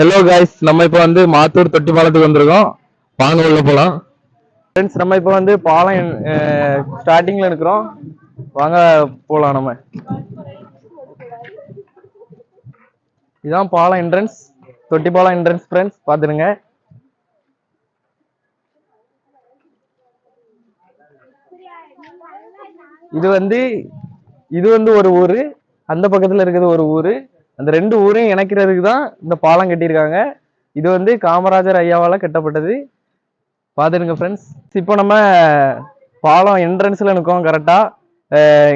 Hello guys, நம்ம இப்போ வந்து மாத்தூர் தொட்டி பாலத்துக்கு வந்திருக்கோம். வாங்க உள்ள போலாம். ஃப்ரெண்ட்ஸ், நம்ம இப்போ வந்து பாலம் ஸ்டார்டிங்ல இருக்கிறோம். வாங்க போலாம். நம்ம இதான் பாலம் என்ட்ரன்ஸ், தொட்டி பாலம் என்ட்ரன்ஸ். ஃப்ரெண்ட்ஸ் பாத்துருங்க. இது வந்து ஒரு ஊரு, அந்த பக்கத்துல இருக்கிறது ஒரு ஊரு. அந்த ரெண்டு ஊரையும் இணைக்கிறதுக்கு தான் இந்த பாலம் கட்டியிருக்காங்க. இது வந்து காமராஜர் ஐயாவால கட்டப்பட்டது. பாத்துருங்க ஃப்ரெண்ட்ஸ். இப்போ நம்ம பாலம் என்ட்ரன்ஸ்ல நிற்கோம். கரெக்டா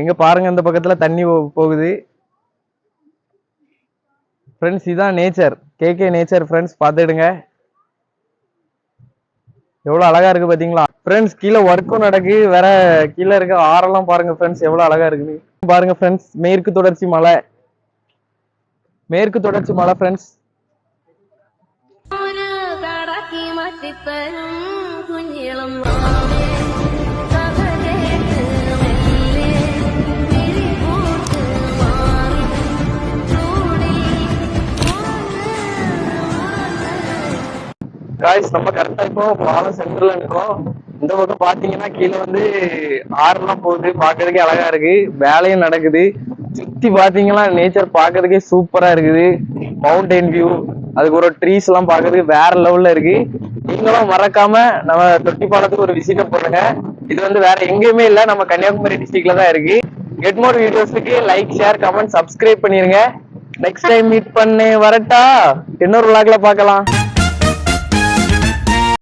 இங்க பாருங்க, இந்த பக்கத்துல தண்ணி போகுது. ஃப்ரெண்ட்ஸ், இதுதான் நேச்சர், கேகே நேச்சர். ஃப்ரெண்ட்ஸ் பாத்துடுங்க, எவ்வளவு அழகா இருக்கு பாத்தீங்களா? ஃப்ரெண்ட்ஸ், கீழே ஒர்க்கும் நடக்கு. வேற கீழே இருக்க ஆறெல்லாம் பாருங்க ஃப்ரெண்ட்ஸ், எவ்வளவு அழகா இருக்குது பாருங்க ஃப்ரெண்ட்ஸ். மேற்கு தொடர்ச்சி மலை, மேற்கு தொடர்ச்சி மலை ஃப்ரெண்ட்ஸ். காய்ஸ், நம்ம கரெக்டா இப்போ பாலம் சென்டர்ல இருக்கோம். இந்த பக்கம் பாத்தீங்கன்னா கீழே வந்து ஆறுலாம் போகுது. பாக்குறதுக்கே அழகா இருக்கு. வேலையும் நடக்குது. சுத்தி பாத்தீங்கன்னா நேச்சர் பாக்குறதுக்கே சூப்பரா இருக்குது. மவுண்டைன் வியூ, அதுக்கு ஒரு ட்ரீஸ் எல்லாம் பாக்குறதுக்கு வேற லெவல்ல இருக்கு. நீங்களும் மறக்காம நம்ம தொட்டி பாலத்துக்கு ஒரு விசிட்ட போடுங்க. இது வந்து வேற எங்கேயுமே இல்ல, நம்ம கன்னியாகுமரி டிஸ்ட்ரிக்ட்ல தான் இருக்கு. கெட் மோர் வீடியோஸ்க்கு லைக், ஷேர், கமெண்ட், சப்ஸ்கிரைப் பண்ணிருங்க. நெக்ஸ்ட் டைம் மீட் பண்ணு வரட்டா, இன்னொரு vlogல பார்க்கலாம்.